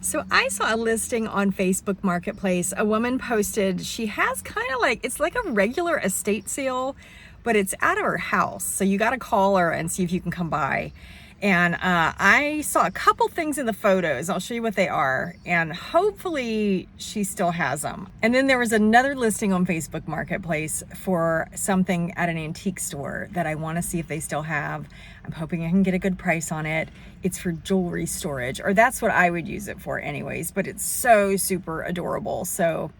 So I saw a listing on Facebook Marketplace. A woman posted, she has kind of like, it's like a regular estate sale, but it's out of her house. So you got to call her and see if you can come by. And I saw a couple things in the photos. I'll show you what they are. And hopefully she still has them. And then there was another listing on Facebook Marketplace for something at an antique store that I want to see if they still have. I'm hoping I can get a good price on it. It's for jewelry storage, or that's what I would use it for anyways, but it's so super adorable. So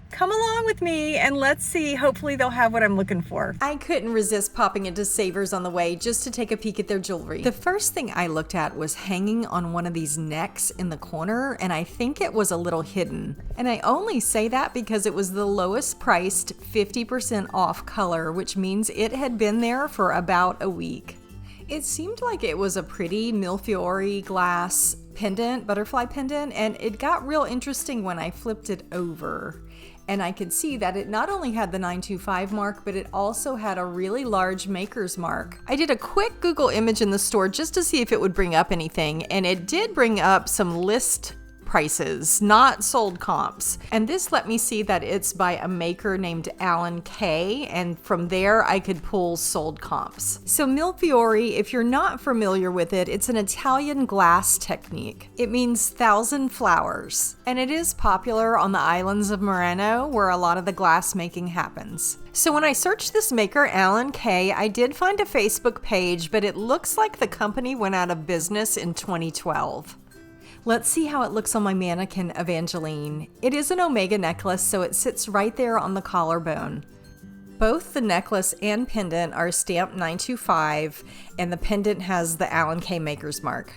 come along with me and let's see. Hopefully they'll have what I'm looking for. I couldn't resist popping into Savers on the way just to take a peek at their jewelry. The first thing I looked at was hanging on one of these necks in the corner, and I think it was a little hidden. And I only say that because it was the lowest priced 50% off color, which means it had been there for about a week. It seemed like it was a pretty Millefiori glass pendant, butterfly pendant, and it got real interesting when I flipped it over. And I could see that it not only had the 925 mark, but it also had a really large maker's mark. I did a quick Google image in the store just to see if it would bring up anything, and it did bring up some list prices, not sold comps. And this let me see that it's by a maker named Alan Kay, and from there I could pull sold comps. So Millefiori, if you're not familiar with it, it's an Italian glass technique. It means 1,000 flowers, and it is popular on the islands of Murano where a lot of the glass making happens. So when I searched this maker, Alan Kay, I did find a Facebook page, but it looks like the company went out of business in 2012. Let's see how it looks on my mannequin Evangeline. It is an omega necklace, so it sits right there on the collarbone. Both the necklace and pendant are stamped 925, and the pendant has the Alan Kay maker's mark.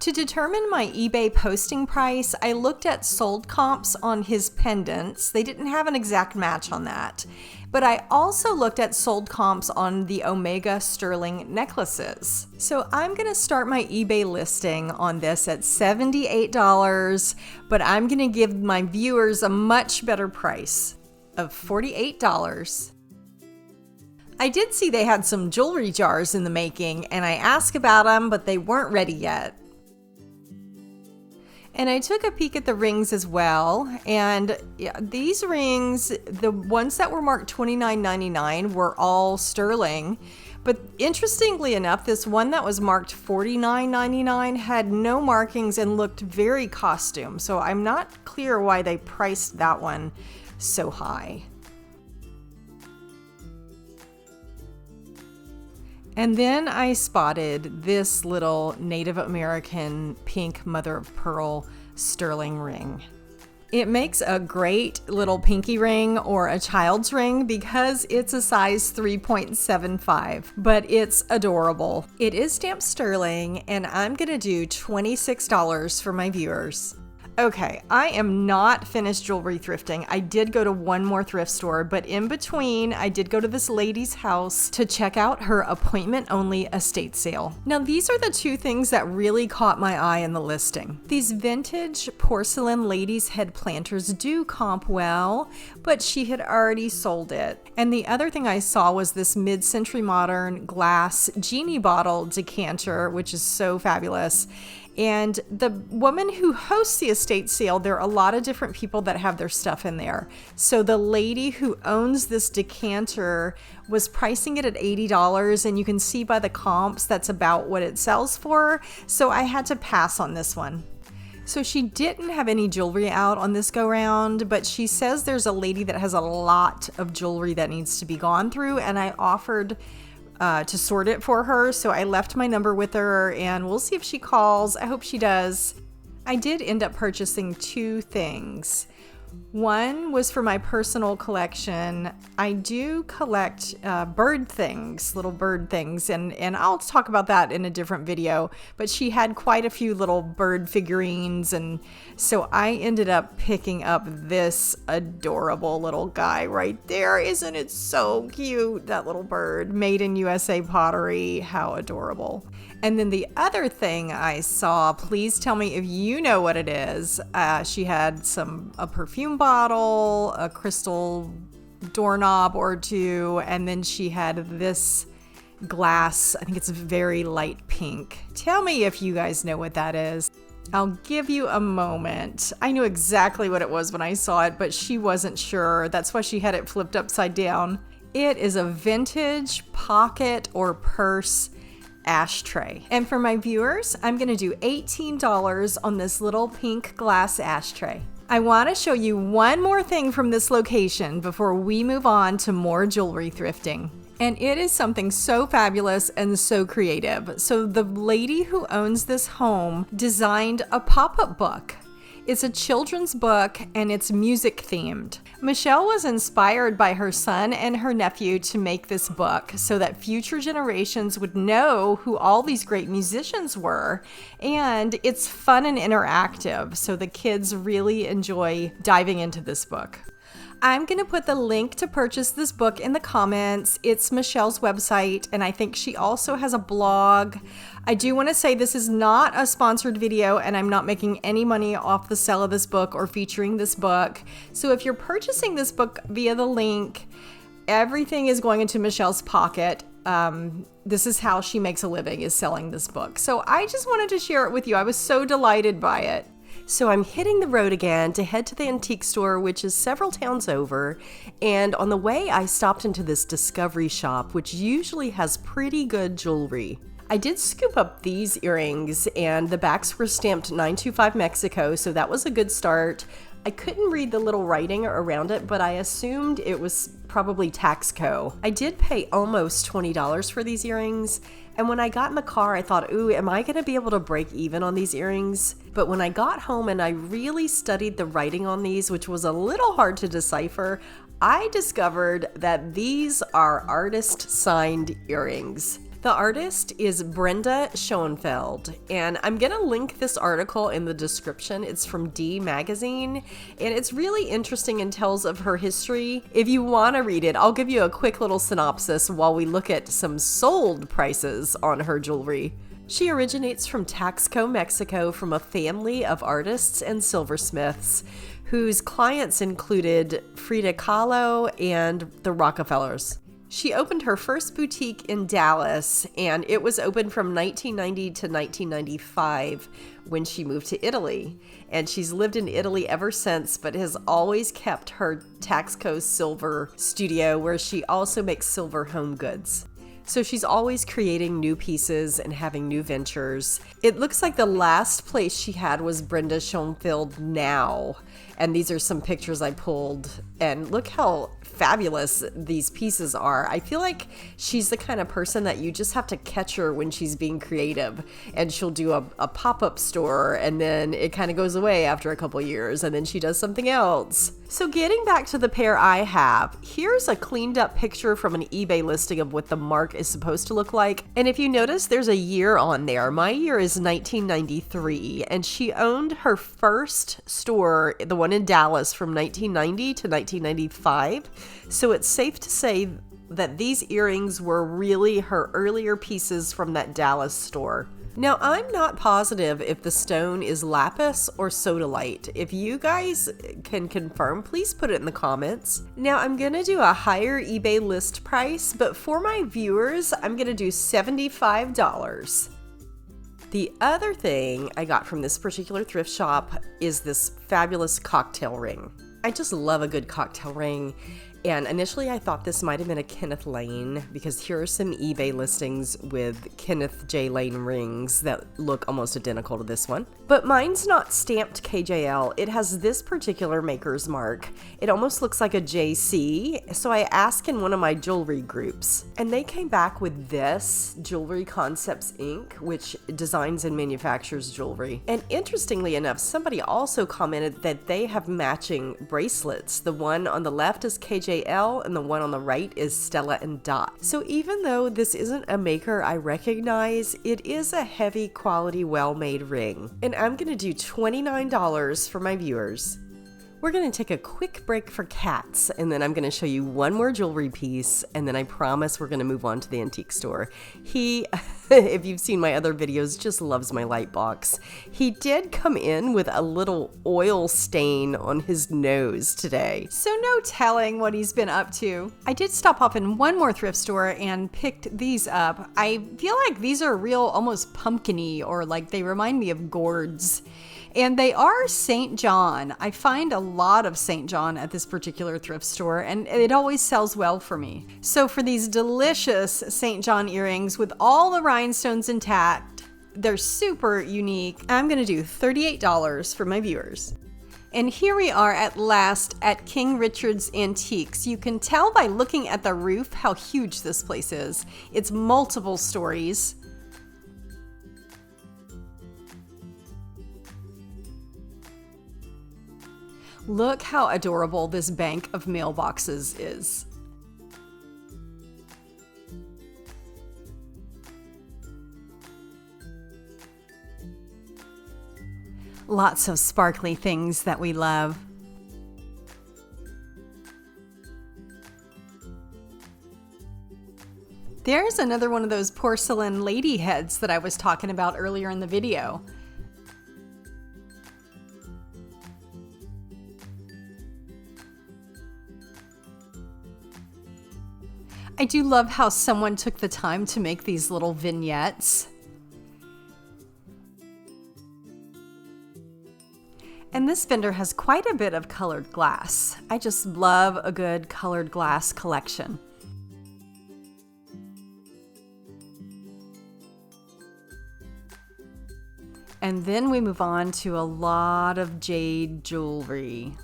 To determine my eBay posting price, I looked at sold comps on his pendants. They didn't have an exact match on that. But I also looked at sold comps on the Omega sterling necklaces. So I'm gonna start my eBay listing on this at $78, but I'm gonna give my viewers a much better price of $48. I did see they had some jewelry jars in the making, and I asked about them, but they weren't ready yet. And I took a peek at the rings as well, and yeah, these rings, the ones that were marked $29.99 were all sterling, but interestingly enough, this one that was marked $49.99 had no markings and looked very costume, so I'm not clear why they priced that one so high. And then I spotted this little Native American pink mother of pearl sterling ring. It makes a great little pinky ring or a child's ring because it's a size 3.75, but it's adorable. It is stamped sterling, and I'm gonna do $26 for my viewers. Okay, I am not finished jewelry thrifting. I did go to one more thrift store, but in between, I did go to this lady's house to check out her appointment-only estate sale. Now, these are the two things that really caught my eye in the listing. These vintage porcelain ladies' head planters do comp well, but she had already sold it. And the other thing I saw was this mid-century modern glass genie bottle decanter, which is so fabulous. And the woman who hosts the estate sale, there are a lot of different people that have their stuff in there. So the lady who owns this decanter was pricing it at $80, and you can see by the comps that's about what it sells for. So I had to pass on this one. So she didn't have any jewelry out on this go round, but she says there's a lady that has a lot of jewelry that needs to be gone through, and I offered to sort it for her, so I left my number with her, and we'll see if she calls. I hope she does. I did end up purchasing two things. One was for my personal collection. I do collect bird things, little bird things, and I'll talk about that in a different video, but she had quite a few little bird figurines, and so I ended up picking up this adorable little guy right there. Isn't it so cute? That little bird, made in USA pottery. How adorable. And then the other thing I saw, please tell me if you know what it is. She had a perfume bottle, a crystal doorknob or two, and then she had this glass. I think it's very light pink. Tell me if you guys know what that is. I'll give you a moment. I knew exactly what it was when I saw it, but she wasn't sure. That's why she had it flipped upside down. It is a vintage pocket or purse ashtray. And for my viewers, I'm gonna do $18 on this little pink glass ashtray. I wanna show you one more thing from this location before we move on to more jewelry thrifting. And it is something so fabulous and so creative. So the lady who owns this home designed a pop-up book. It's a children's book and it's music themed. Michelle was inspired by her son and her nephew to make this book so that future generations would know who all these great musicians were. And it's fun and interactive, so the kids really enjoy diving into this book. I'm going to put the link to purchase this book in the comments. It's Michelle's website, and I think she also has a blog. I do want to say this is not a sponsored video, and I'm not making any money off the sale of this book or featuring this book. So if you're purchasing this book via the link, everything is going into Michelle's pocket. This is how she makes a living, is selling this book. So I just wanted to share it with you. I was so delighted by it. So I'm hitting the road again to head to the antique store, which is several towns over. And on the way, I stopped into this discovery shop, which usually has pretty good jewelry. I did scoop up these earrings, and the backs were stamped 925 Mexico, so that was a good start. I couldn't read the little writing around it, but I assumed it was probably Taxco. I did pay almost $20 for these earrings, and when I got in the car, I thought, ooh, am I gonna be able to break even on these earrings? But when I got home and I really studied the writing on these, which was a little hard to decipher, I discovered that these are artist-signed earrings. The artist is Brenda Schoenfeld, and I'm gonna link this article in the description. It's from D Magazine, and it's really interesting and tells of her history. If you wanna read it, I'll give you a quick little synopsis while we look at some sold prices on her jewelry. She originates from Taxco, Mexico, from a family of artists and silversmiths whose clients included Frida Kahlo and the Rockefellers. She opened her first boutique in Dallas, and it was open from 1990 to 1995 when she moved to Italy. And she's lived in Italy ever since, but has always kept her Taxco silver studio, where she also makes silver home goods. So she's always creating new pieces and having new ventures. It looks like the last place she had was Brenda Schoenfeld Now. And these are some pictures I pulled, and look how fabulous these pieces are. I feel like she's the kind of person that you just have to catch her when she's being creative, and she'll do a pop-up store, and then it kind of goes away after a couple years, and then she does something else. So getting back to the pair I have, here's a cleaned up picture from an eBay listing of what the mark is supposed to look like. And if you notice, there's a year on there. My year is 1993, and she owned her first store, the one in Dallas, from 1990 to 1995. So it's safe to say that these earrings were really her earlier pieces from that Dallas store. Now, I'm not positive if the stone is lapis or sodalite. If you guys can confirm, please put it in the comments. Now, I'm gonna do a higher eBay list price, but for my viewers, I'm gonna do $75. The other thing I got from this particular thrift shop is this fabulous cocktail ring. I just love a good cocktail ring. And initially I thought this might have been a Kenneth Lane, because here are some eBay listings with Kenneth J. Lane rings that look almost identical to this one. But mine's not stamped KJL. It has this particular maker's mark. It almost looks like a JC. So I asked in one of my jewelry groups, and they came back with this Jewelry Concepts Inc., which designs and manufactures jewelry. And interestingly enough, somebody also commented that they have matching bracelets. The one on the left is KJL, and the one on the right is Stella and Dot. So even though this isn't a maker I recognize, it is a heavy quality, well-made ring. And I'm gonna do $29 for my viewers. We're gonna take a quick break for cats, and then I'm gonna show you one more jewelry piece, and then I promise we're gonna move on to the antique store. He, if you've seen my other videos, just loves my light box. He did come in with a little oil stain on his nose today. So no telling what he's been up to. I did stop off in one more thrift store and picked these up. I feel like these are real, almost pumpkin-y, or like they remind me of gourds. And they are St. John. I find a lot of St. John at this particular thrift store, and it always sells well for me. So for these delicious St. John earrings with all the rhinestones intact, they're super unique. I'm gonna do $38 for my viewers. And here we are at last at King Richard's Antiques. You can tell by looking at the roof how huge this place is. It's multiple stories. Look how adorable this bank of mailboxes is. Lots of sparkly things that we love. There's another one of those porcelain lady heads that I was talking about earlier in the video. I do love how someone took the time to make these little vignettes. And this vendor has quite a bit of colored glass. I just love a good colored glass collection. And then we move on to a lot of jade jewelry.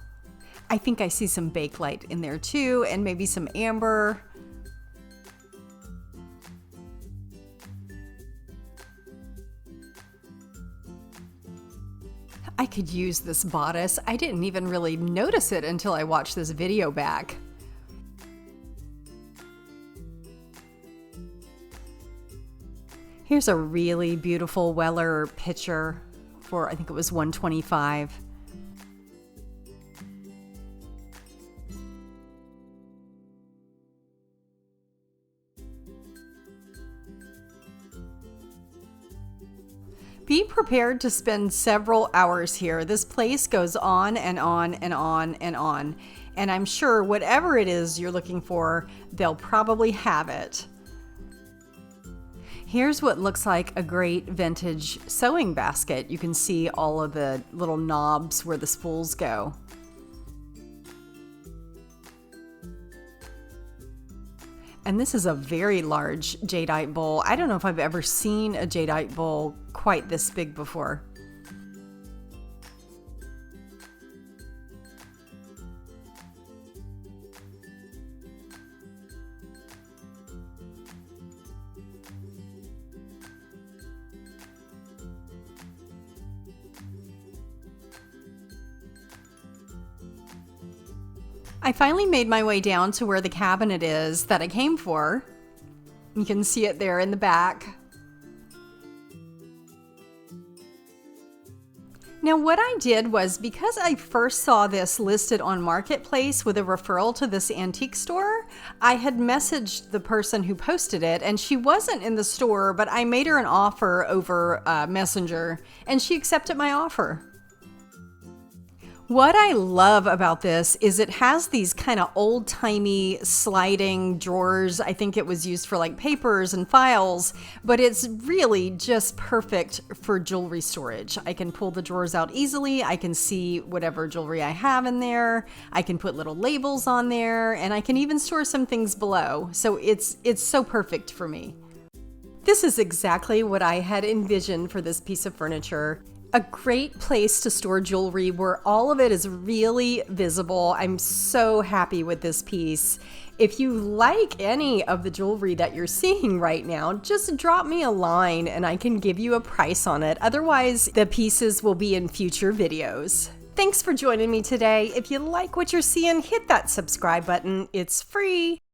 I think I see some bakelite in there too, and maybe some amber. I could use this bodice. I didn't even really notice it until I watched this video back. Here's a really beautiful Weller picture for, I think it was $125. Be prepared to spend several hours here. This place goes on and on and on and on. And I'm sure whatever it is you're looking for, they'll probably have it. Here's what looks like a great vintage sewing basket. You can see all of the little knobs where the spools go. And this is a very large jadeite bowl. I don't know if I've ever seen a jadeite bowl quite this big before. I finally made my way down to where the cabinet is that I came for. You can see it there in the back. Now what I did was, because I first saw this listed on Marketplace with a referral to this antique store, I had messaged the person who posted it, and she wasn't in the store, but I made her an offer over Messenger, and she accepted my offer. What I love about this is it has these kind of old-timey sliding drawers. I think it was used for like papers and files, but it's really just perfect for jewelry storage. I can pull the drawers out easily. I can see whatever jewelry I have in there. I can put little labels on there, and I can even store some things below. So it's so perfect for me. This is exactly what I had envisioned for this piece of furniture. A great place to store jewelry where all of it is really visible. I'm so happy with this piece. If you like any of the jewelry that you're seeing right now, just drop me a line and I can give you a price on it. Otherwise, the pieces will be in future videos. Thanks for joining me today. If you like what you're seeing, hit that subscribe button. It's free.